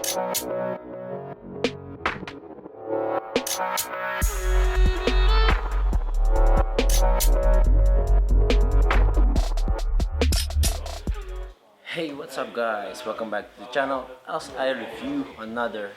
Hey, what's up guys? Welcome back to the channel as I review another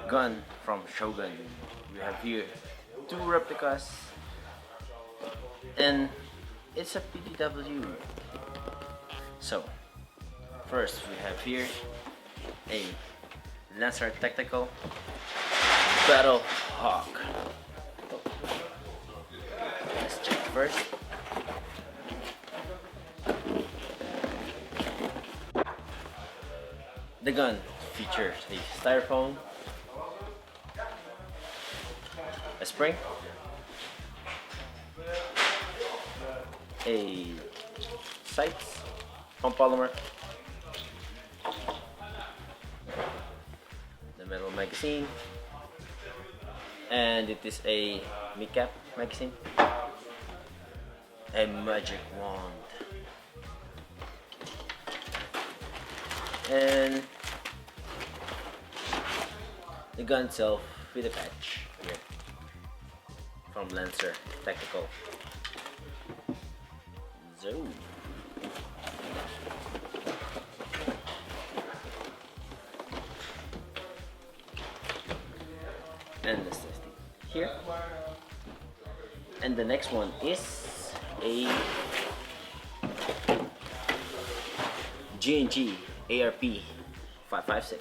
gun from Shogun. We have here two replicas and it's a PDW. So first we have here a LANCER Tactical BATTLEHAWK. Let's check first. The gun features a styrofoam, a spring, a sights from polymer, the metal magazine, and it is a mid-cap magazine, a magic wand, and the gun itself with a patch here from LANCER Tactical. Zoom. And let's test it here. And the next one is a G&G ARP556.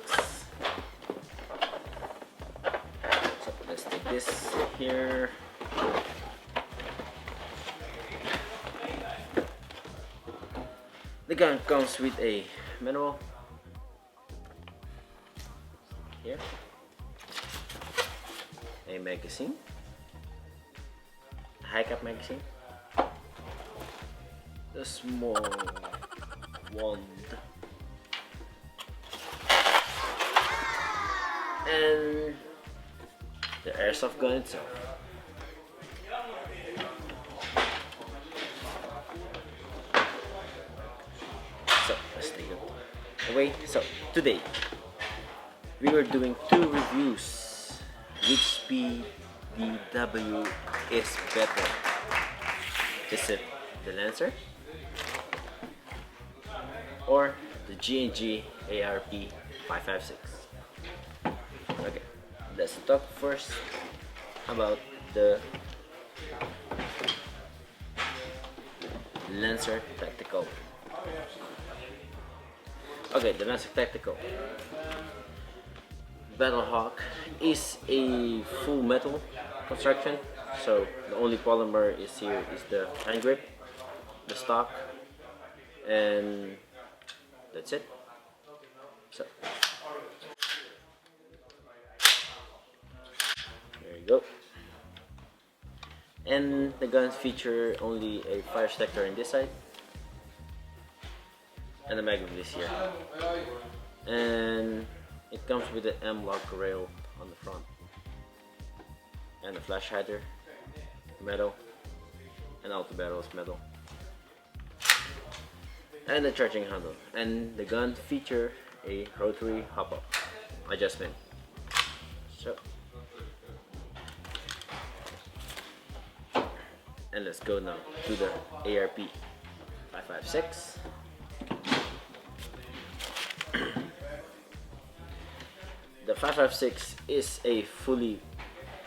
So let's take this here. The gun comes with a manual here, a magazine, a high cap magazine, the small wand, and the airsoft gun itself. So let's take it away. So today we were doing two reviews. Which PDW is better? Is it the LANCER or the G&G ARP556? Okay, let's talk first about the LANCER Tactical. Okay, the LANCER Tactical BATTLEHAWK is a full metal construction, so the only polymer is here is the hand grip, the stock, and that's it. So there you go. And the guns feature only a fire detector in this side and the mag release here, and it comes with the M-lock rail on the front and the flash hider, metal, and auto barrels metal, and the charging handle. And the gun feature a rotary hop-up adjustment. So, and let's go now to the ARP556. The 556 is a fully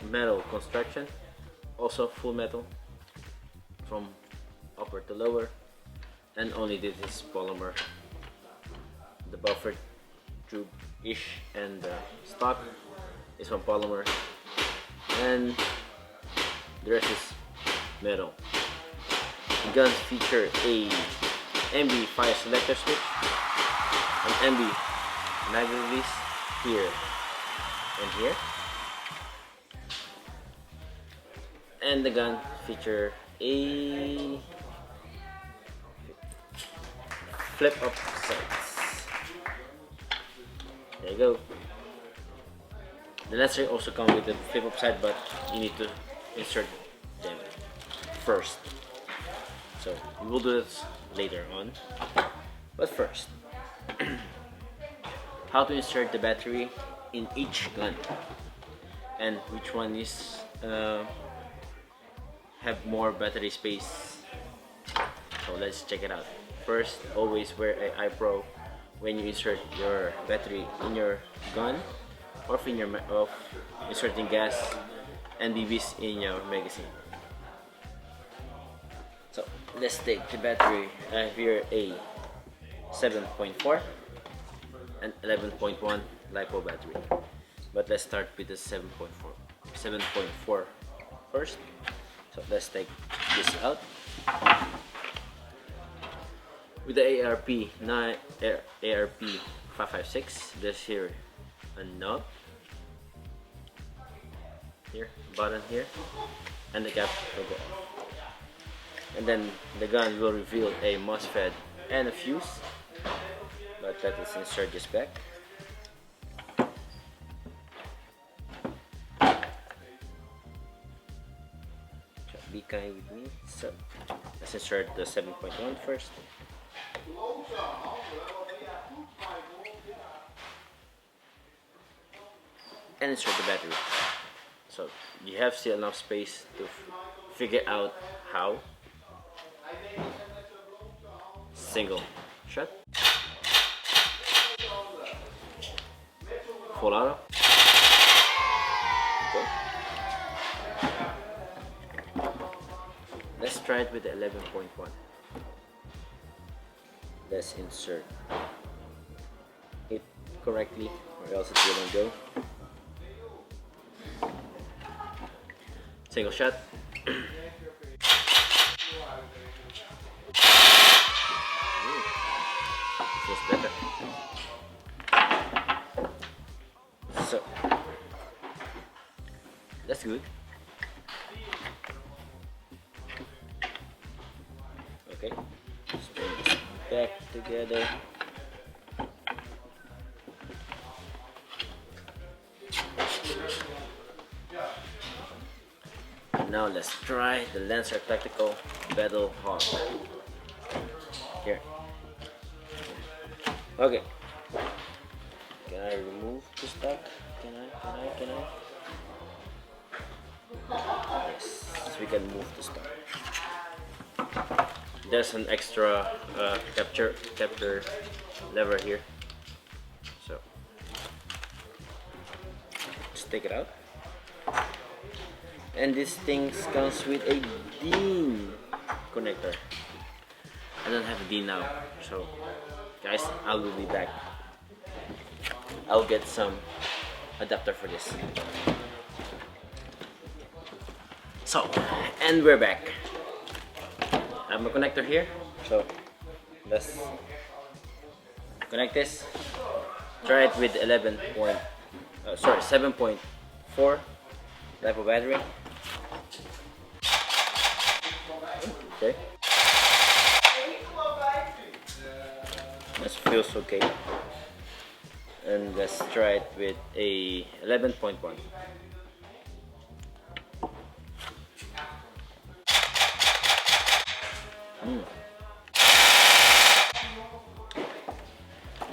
metal construction, also full metal from upper to lower, and only this is polymer. The buffer tube-ish and the stock is from polymer, and the rest is metal. The guns feature a MB fire selector switch, an MB mag release here and here, and the gun feature a flip up sights. There you go. The LANCER also comes with a flip up sight, but you need to insert them first. So we will do this later on. But first, how to insert the battery in each gun and which one is have more battery space. So let's check it out. First, always wear a eye pro when you insert your battery in your gun or in your of inserting gas and BBs in your magazine. So let's take the battery. I have here a 7.4 and 11.1 LiPo battery, but let's start with the 7.4 first. So let's take this out. With the ARP556, there's here a knob here, button here, and the cap will go off. And then the gun will reveal a MOSFET and a fuse, but let us insert this back. Be kind with me. So let's insert the 7.1 first. And insert the battery. So you have still enough space to figure out how. Single shot. Full auto. Okay. Let's try it with the 11.1. Let's insert it correctly or else it wouldn't go. Single shot. Feels better. So that's good. Okay, let's bring this back together. Now let's try the LANCER Tactical BATTLEHAWK. Here. Okay. Can I remove the stock? Can I? Yes, we can move the stock. There's an extra capture lever here. So just take it out. And this thing comes with a DIN connector. I don't have a DIN now, so guys, I will be back. I'll get some adapter for this. So, and we're back. I have a connector here, so let's connect this. Try it with 7.4 LiPo battery. Okay. This feels okay. And let's try it with a 11.1.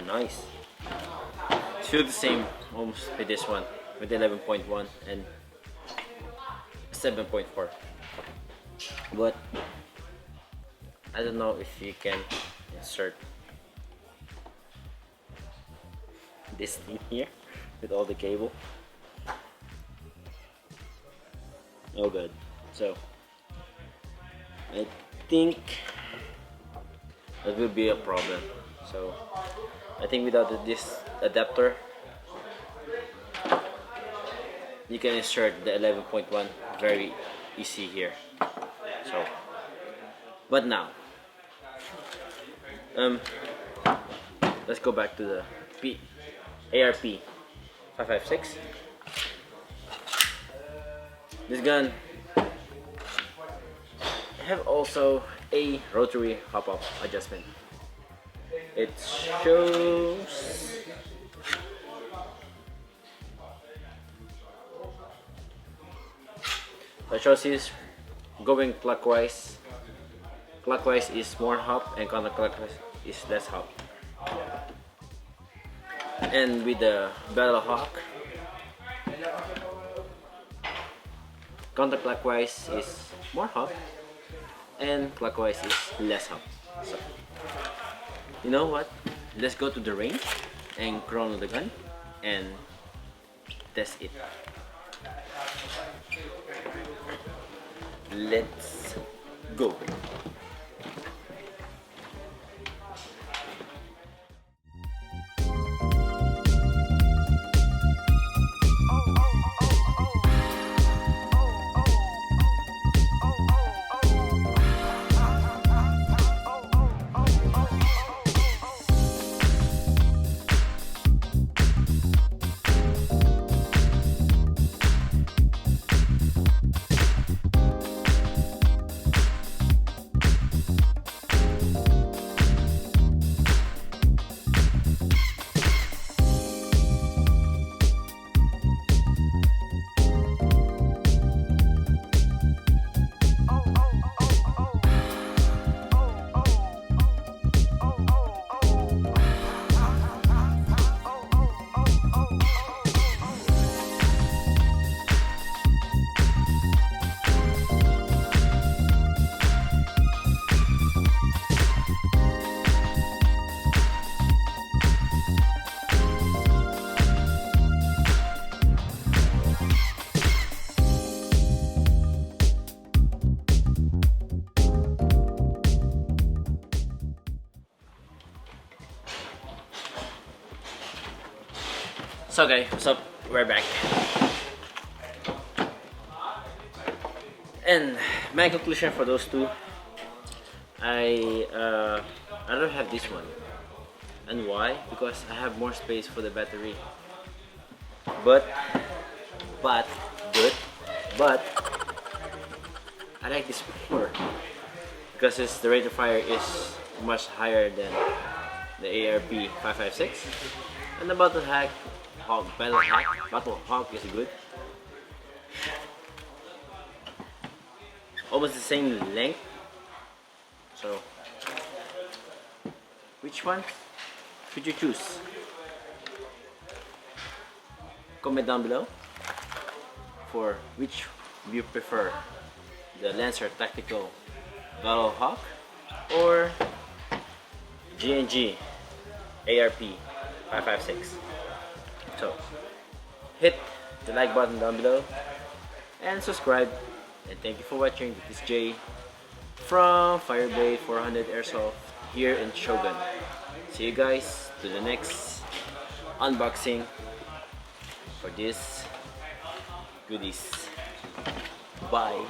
Nice. It feels the same almost with this one, with 11.1 and 7.4. But I don't know if you can insert this thing here with all the cable. Oh good. So I think that will be a problem. So I think without this adapter you can insert the 11.1 very easy here. So but now let's go back to the ARP556. This gun have also a rotary hop-up adjustment. It shows is going clockwise. Clockwise is more hop and counterclockwise is less hop. And with the BATTLEHAWK, counterclockwise is more hop and clockwise is less hop. So, you know what? Let's go to the range and chrono the gun and test it. Let's go. So guys, what's up? We're back. And my conclusion for those two, I don't have this one. And why? Because I have more space for the battery. But I like this more because the rate of fire is much higher than the ARP556, and the BATTLEHAWK is good. Almost the same length. So, which one should you choose? Comment down below for which you prefer, the LANCER Tactical BATTLEHAWK or G&G ARP556. So, hit the like button down below and subscribe. And thank you for watching. This is Jay from Fireblade 400 Airsoft here in Shogun. See you guys to the next unboxing for this goodies. Bye.